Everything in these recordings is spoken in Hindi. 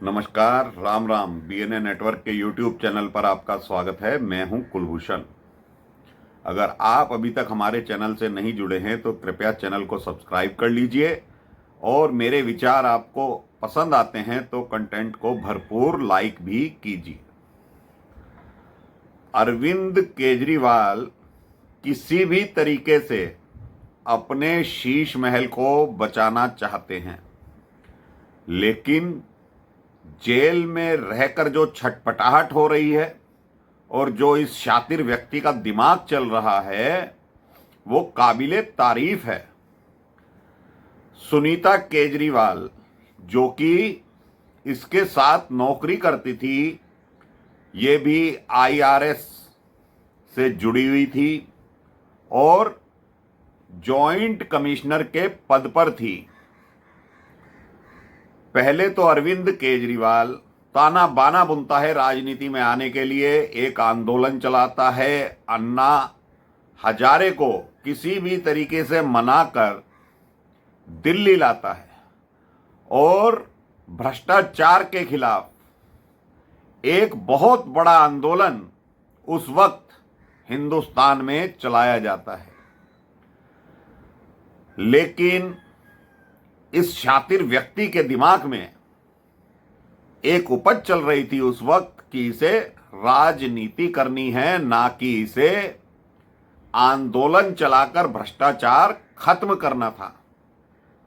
नमस्कार, राम राम। बीएनए नेटवर्क के यूट्यूब चैनल पर आपका स्वागत है। मैं हूं कुलभूषण। अगर आप अभी तक हमारे चैनल से नहीं जुड़े हैं तो कृपया चैनल को सब्सक्राइब कर लीजिए और मेरे विचार आपको पसंद आते हैं तो कंटेंट को भरपूर लाइक भी कीजिए। अरविंद केजरीवाल किसी भी तरीके से अपने शीश महल को बचाना चाहते हैं, लेकिन जेल में रहकर जो छटपटाहट हो रही है और जो इस शातिर व्यक्ति का दिमाग चल रहा है वो काबिले तारीफ है। सुनीता केजरीवाल, जो कि इसके साथ नौकरी करती थी, ये भी आईआरएस से जुड़ी हुई थी और जॉइंट कमिश्नर के पद पर थी। पहले तो अरविंद केजरीवाल ताना बाना बुनता है राजनीति में आने के लिए, एक आंदोलन चलाता है, अन्ना हजारे को किसी भी तरीके से मनाकर दिल्ली लाता है और भ्रष्टाचार के खिलाफ एक बहुत बड़ा आंदोलन उस वक्त हिंदुस्तान में चलाया जाता है। लेकिन इस शातिर व्यक्ति के दिमाग में एक उपज चल रही थी उस वक्त कि इसे राजनीति करनी है, ना कि इसे आंदोलन चलाकर भ्रष्टाचार खत्म करना था।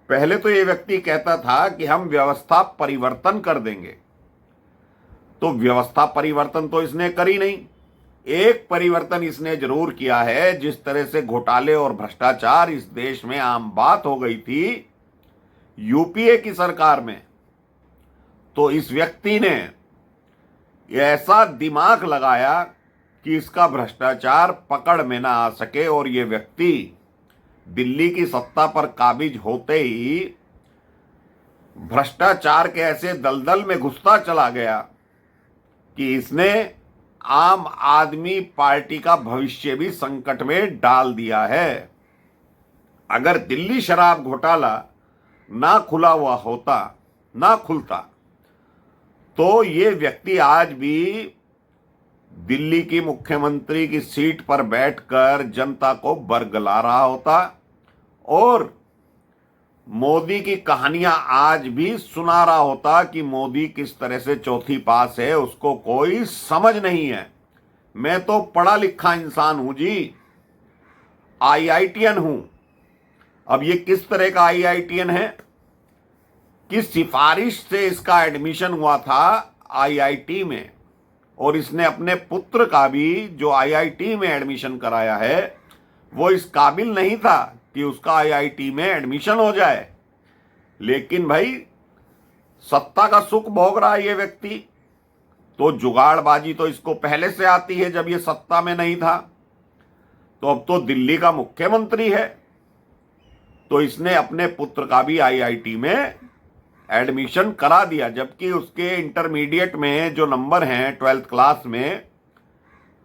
पहले तो ये व्यक्ति कहता था कि हम व्यवस्था परिवर्तन कर देंगे, तो व्यवस्था परिवर्तन तो इसने करी नहीं। एक परिवर्तन इसने जरूर किया है। जिस तरह से घोटाले और भ्रष्टाचार इस देश में आम बात हो गई थी यूपीए की सरकार में, तो इस व्यक्ति ने ऐसा दिमाग लगाया कि इसका भ्रष्टाचार पकड़ में ना आ सके और ये व्यक्ति दिल्ली की सत्ता पर काबिज होते ही भ्रष्टाचार के ऐसे दलदल में घुसता चला गया कि इसने आम आदमी पार्टी का भविष्य भी संकट में डाल दिया है। अगर दिल्ली शराब घोटाला ना खुला हुआ होता, ना खुलता, तो ये व्यक्ति आज भी दिल्ली की मुख्यमंत्री की सीट पर बैठकर जनता को बरगला रहा होता और मोदी की कहानियां आज भी सुना रहा होता कि मोदी किस तरह से चौथी पास है, उसको कोई समझ नहीं है। मैं तो पढ़ा लिखा इंसान हूं जी, आईआईटीएन हूं। अब ये किस तरह का आईआईटीएन है? किस सिफारिश से इसका एडमिशन हुआ था आईआईटी में, और इसने अपने पुत्र का भी जो आईआईटी में एडमिशन कराया है वो इस काबिल नहीं था कि उसका आईआईटी में एडमिशन हो जाए। लेकिन भाई सत्ता का सुख भोग रहा है ये व्यक्ति, तो जुगाड़बाजी तो इसको पहले से आती है। जब ये सत्ता में नहीं था तो अब तो दिल्ली का मुख्यमंत्री है, तो इसने अपने पुत्र का भी आईआईटी में एडमिशन करा दिया, जबकि उसके इंटरमीडिएट में जो नंबर हैं 12th क्लास में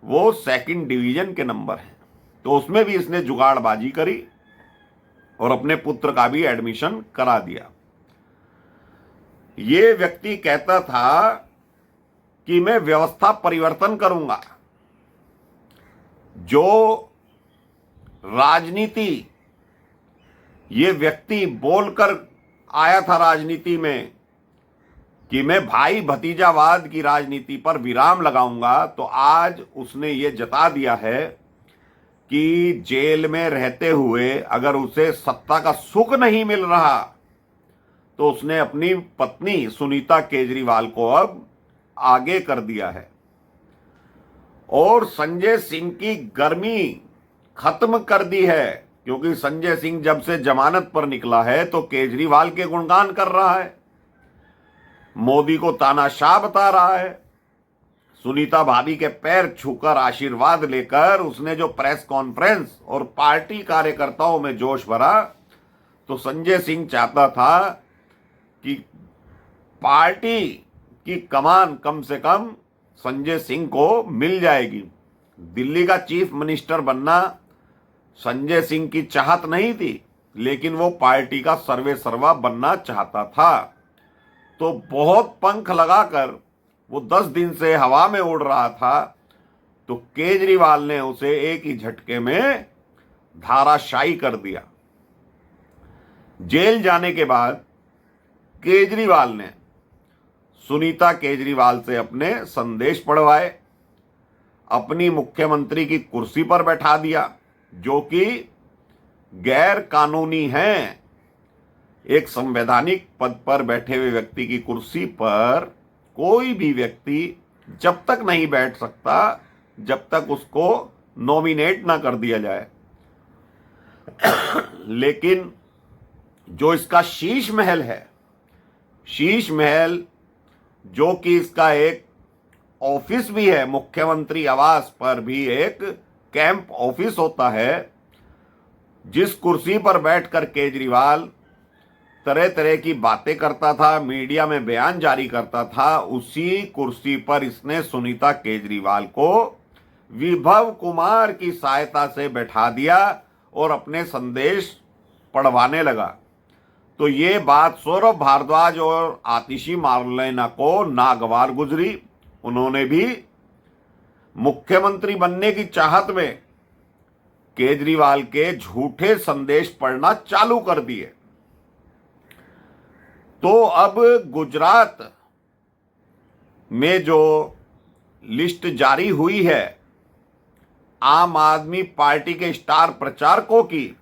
वो 2nd डिवीजन के नंबर हैं। तो उसमें भी इसने जुगाड़बाजी करी और अपने पुत्र का भी एडमिशन करा दिया। ये व्यक्ति कहता था कि मैं व्यवस्था परिवर्तन करूंगा। जो राजनीति ये व्यक्ति बोलकर आया था राजनीति में कि मैं भाई भतीजावाद की राजनीति पर विराम लगाऊंगा, तो आज उसने ये जता दिया है कि जेल में रहते हुए अगर उसे सत्ता का सुख नहीं मिल रहा तो उसने अपनी पत्नी सुनीता केजरीवाल को अब आगे कर दिया है और संजय सिंह की गर्मी खत्म कर दी है, क्योंकि संजय सिंह जब से जमानत पर निकला है तो केजरीवाल के गुणगान कर रहा है, मोदी को तानाशाह बता रहा है। सुनीता भाभी के पैर छूकर आशीर्वाद लेकर उसने जो प्रेस कॉन्फ्रेंस और पार्टी कार्यकर्ताओं में जोश भरा, तो संजय सिंह चाहता था कि पार्टी की कमान कम से कम संजय सिंह को मिल जाएगी। दिल्ली का चीफ मिनिस्टर बनना संजय सिंह की चाहत नहीं थी, लेकिन वो पार्टी का सर्वे सर्वा बनना चाहता था। तो बहुत पंख लगाकर वो 10 दिन से हवा में उड़ रहा था, तो केजरीवाल ने उसे एक ही झटके में धाराशायी कर दिया। जेल जाने के बाद केजरीवाल ने सुनीता केजरीवाल से अपने संदेश पढ़वाए, अपनी मुख्यमंत्री की कुर्सी पर बैठा दिया, जो कि गैर कानूनी है। एक संवैधानिक पद पर बैठे हुए व्यक्ति की कुर्सी पर कोई भी व्यक्ति जब तक नहीं बैठ सकता जब तक उसको नॉमिनेट ना कर दिया जाए। लेकिन जो इसका शीश महल है, शीश महल जो कि इसका एक ऑफिस भी है, मुख्यमंत्री आवास पर भी एक कैंप ऑफिस होता है, जिस कुर्सी पर बैठकर केजरीवाल तरह तरह की बातें करता था, मीडिया में बयान जारी करता था, उसी कुर्सी पर इसने सुनीता केजरीवाल को विभव कुमार की सहायता से बैठा दिया और अपने संदेश पढ़वाने लगा। तो ये बात सौरभ भारद्वाज और आतिशी मार्लेना को नागवार गुजरी। उन्होंने भी मुख्यमंत्री बनने की चाहत में केजरीवाल के झूठे संदेश पढ़ना चालू कर दिए। तो अब गुजरात में जो लिस्ट जारी हुई है आम आदमी पार्टी के स्टार प्रचारकों की,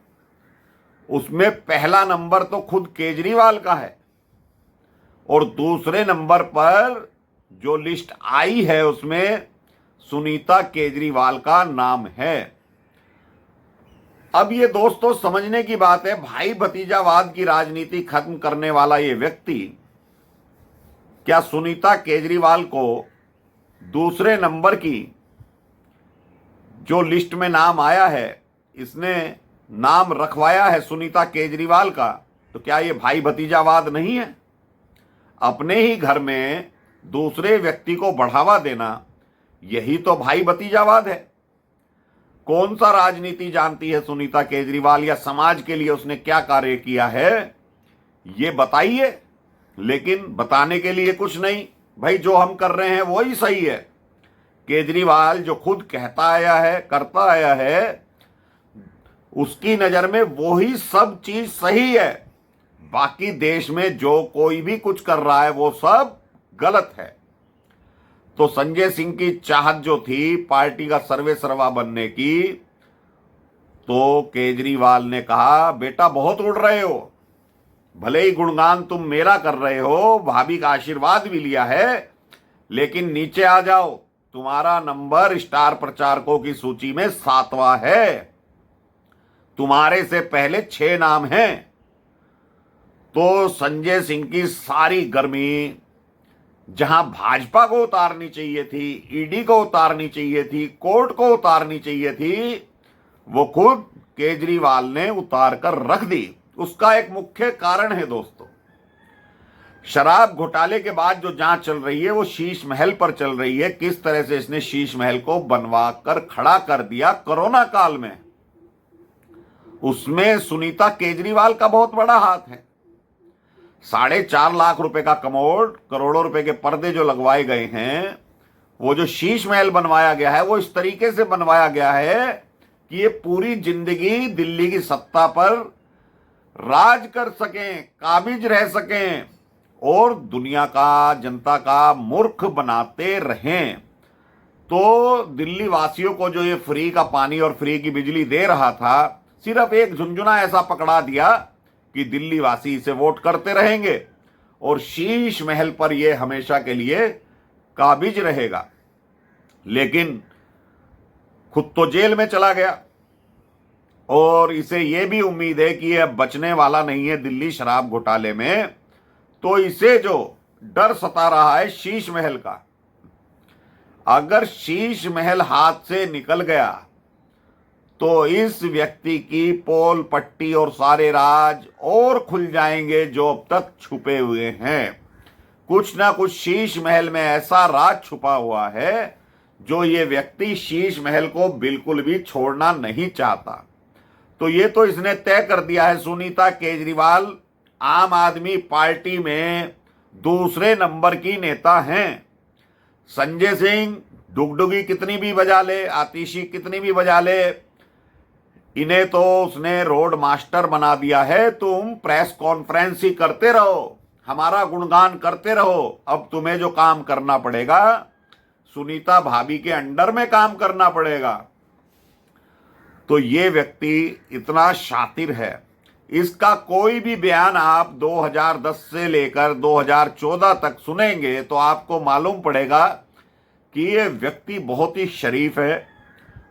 उसमें पहला नंबर तो खुद केजरीवाल का है और दूसरे नंबर पर जो लिस्ट आई है उसमें सुनीता केजरीवाल का नाम है। अब ये दोस्तों समझने की बात है, भाई भतीजावाद की राजनीति खत्म करने वाला ये व्यक्ति क्या सुनीता केजरीवाल को दूसरे नंबर की जो लिस्ट में नाम आया है, इसने नाम रखवाया है सुनीता केजरीवाल का, तो क्या ये भाई भतीजावाद नहीं है? अपने ही घर में दूसरे व्यक्ति को बढ़ावा देना, यही तो भाई भतीजावाद है। कौन सा राजनीति जानती है सुनीता केजरीवाल, या समाज के लिए उसने क्या कार्य किया है ये बताइए। लेकिन बताने के लिए कुछ नहीं, भाई जो हम कर रहे हैं वो ही सही है। केजरीवाल जो खुद कहता आया है, करता आया है, उसकी नजर में वो ही सब चीज सही है। बाकी देश में जो कोई भी कुछ कर रहा है वो सब गलत है। तो संजय सिंह की चाहत जो थी पार्टी का सर्वे सर्वा बनने की, तो केजरीवाल ने कहा बेटा बहुत उड़ रहे हो, भले ही गुणगान तुम मेरा कर रहे हो, भाभी का आशीर्वाद भी लिया है, लेकिन नीचे आ जाओ, तुम्हारा नंबर स्टार प्रचारकों की सूची में 7वां है, तुम्हारे से पहले 6 नाम हैं। तो संजय सिंह की सारी गर्मी जहां भाजपा को उतारनी चाहिए थी, ईडी को उतारनी चाहिए थी, कोर्ट को उतारनी चाहिए थी, वो खुद केजरीवाल ने उतार कर रख दी। उसका एक मुख्य कारण है दोस्तों, शराब घोटाले के बाद जो जांच चल रही है वो शीश महल पर चल रही है। किस तरह से इसने शीश महल को बनवा कर खड़ा कर दिया कोरोना काल में, उसमें सुनीता केजरीवाल का बहुत बड़ा हाथ है। 4.5 लाख रुपए का कमोड, करोड़ों रुपए के पर्दे जो लगवाए गए हैं, वो जो शीश महल बनवाया गया है वो इस तरीके से बनवाया गया है कि ये पूरी जिंदगी दिल्ली की सत्ता पर राज कर सकें, काबिज रह सकें और दुनिया का, जनता का मूर्ख बनाते रहें। तो दिल्ली वासियों को जो ये फ्री का पानी और फ्री की बिजली दे रहा था, सिर्फ एक झुंझुना ऐसा पकड़ा दिया कि दिल्ली वासी इसे वोट करते रहेंगे और शीश महल पर यह हमेशा के लिए काबिज रहेगा। लेकिन खुद तो जेल में चला गया और इसे यह भी उम्मीद है कि यह बचने वाला नहीं है दिल्ली शराब घोटाले में। तो इसे जो डर सता रहा है शीश महल का, अगर शीश महल हाथ से निकल गया तो इस व्यक्ति की पोल पट्टी और सारे राज और खुल जाएंगे जो अब तक छुपे हुए हैं। कुछ ना कुछ शीश महल में ऐसा राज छुपा हुआ है जो ये व्यक्ति शीश महल को बिल्कुल भी छोड़ना नहीं चाहता। तो ये तो इसने तय कर दिया है, सुनीता केजरीवाल आम आदमी पार्टी में दूसरे नंबर की नेता हैं। संजय सिंह डुगडुगी कितनी भी बजा ले, आतिशी कितनी भी बजा ले, इन्हें तो उसने रोड मास्टर बना दिया है। तुम प्रेस कॉन्फ्रेंस ही करते रहो, हमारा गुणगान करते रहो। अब तुम्हें जो काम करना पड़ेगा, सुनीता भाभी के अंडर में काम करना पड़ेगा। तो ये व्यक्ति इतना शातिर है, इसका कोई भी बयान आप 2010 से लेकर 2014 तक सुनेंगे तो आपको मालूम पड़ेगा कि ये व्यक्ति बहुत ही शरीफ है,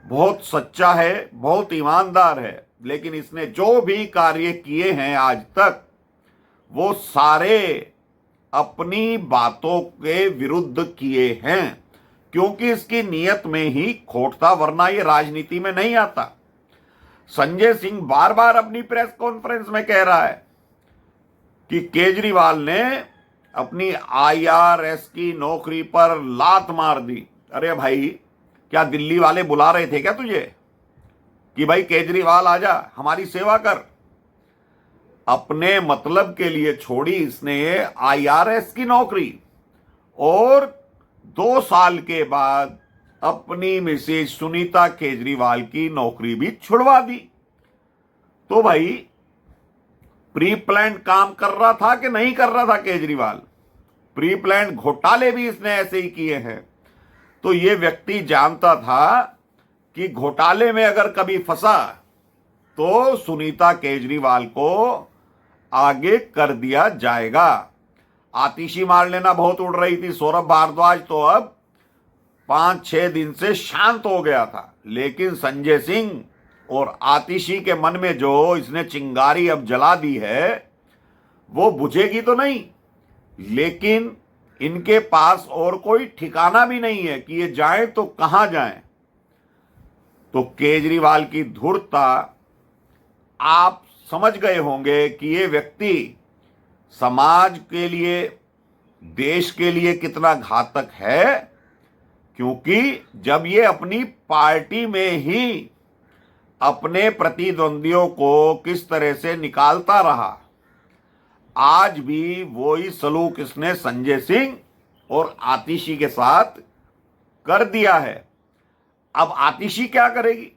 बहुत सच्चा है, बहुत ईमानदार है। लेकिन इसने जो भी कार्य किए हैं आज तक, वो सारे अपनी बातों के विरुद्ध किए हैं, क्योंकि इसकी नीयत में ही खोट था, वरना ये राजनीति में नहीं आता। संजय सिंह बार बार अपनी प्रेस कॉन्फ्रेंस में कह रहा है कि केजरीवाल ने अपनी IRS की नौकरी पर लात मार दी। अरे भाई, क्या दिल्ली वाले बुला रहे थे क्या तुझे कि भाई केजरीवाल आजा हमारी सेवा कर? अपने मतलब के लिए छोड़ी इसने IRS की नौकरी, और 2 साल के बाद अपनी मिसेज सुनीता केजरीवाल की नौकरी भी छुड़वा दी। तो भाई, प्री प्लान काम कर रहा था कि नहीं कर रहा था केजरीवाल? प्री प्लान घोटाले भी इसने ऐसे ही किए हैं। तो ये व्यक्ति जानता था कि घोटाले में अगर कभी फंसा तो सुनीता केजरीवाल को आगे कर दिया जाएगा। आतिशी मार लेना बहुत उड़ रही थी, सौरभ भारद्वाज तो अब 5-6 दिन से शांत हो गया था। लेकिन संजय सिंह और आतिशी के मन में जो इसने चिंगारी अब जला दी है, वो बुझेगी तो नहीं, लेकिन इनके पास और कोई ठिकाना भी नहीं है कि ये जाएं तो कहां जाएं। तो केजरीवाल की धूर्तता आप समझ गए होंगे कि ये व्यक्ति समाज के लिए, देश के लिए कितना घातक है, क्योंकि जब ये अपनी पार्टी में ही अपने प्रतिद्वंदियों को किस तरह से निकालता रहा, आज भी वही सलूक इसने संजय सिंह और आतिशी के साथ कर दिया है। अब आतिशी क्या करेगी?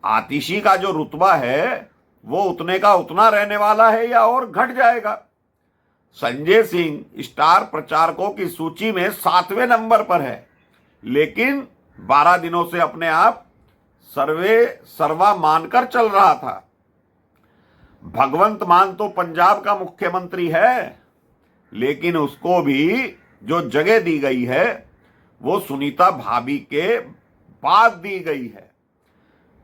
आतिशी का जो रुतबा है वो उतने का उतना रहने वाला है या और घट जाएगा? संजय सिंह स्टार प्रचारकों की सूची में 7वें नंबर पर है, लेकिन 12 दिनों से अपने आप सर्वे सर्वा मानकर चल रहा था। भगवंत मान तो पंजाब का मुख्यमंत्री है, लेकिन उसको भी जो जगह दी गई है वो सुनीता भाभी के बाद दी गई है।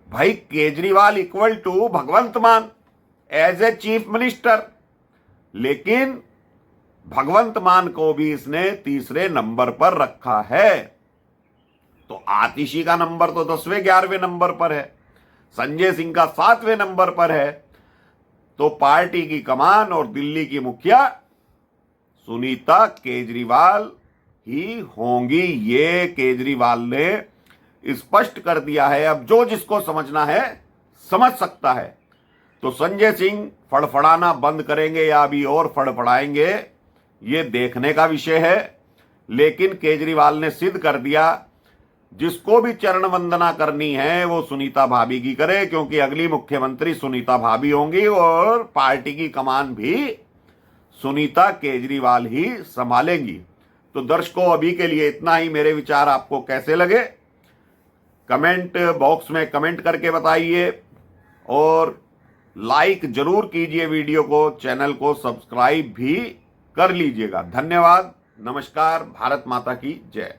भाई, केजरीवाल इक्वल टू भगवंत मान एज ए चीफ मिनिस्टर, लेकिन भगवंत मान को भी इसने तीसरे नंबर पर रखा है। तो आतिशी का नंबर तो 10वें 11वें नंबर पर है, संजय सिंह का 7वें नंबर पर है। तो पार्टी की कमान और दिल्ली की मुखिया सुनीता केजरीवाल ही होंगी। ये केजरीवाल ने स्पष्ट कर दिया है। अब जो जिसको समझना है समझ सकता है। तो संजय सिंह फड़फड़ाना बंद करेंगे या अभी और फड़फड़ाएंगे, ये देखने का विषय है। लेकिन केजरीवाल ने सिद्ध कर दिया, जिसको भी चरण वंदना करनी है वो सुनीता भाभी की करे, क्योंकि अगली मुख्यमंत्री सुनीता भाभी होंगी और पार्टी की कमान भी सुनीता केजरीवाल ही संभालेंगी। तो दर्शकों, अभी के लिए इतना ही। मेरे विचार आपको कैसे लगे कमेंट बॉक्स में कमेंट करके बताइए, और लाइक जरूर कीजिए वीडियो को, चैनल को सब्सक्राइब भी कर लीजिएगा। धन्यवाद, नमस्कार, भारत माता की जय।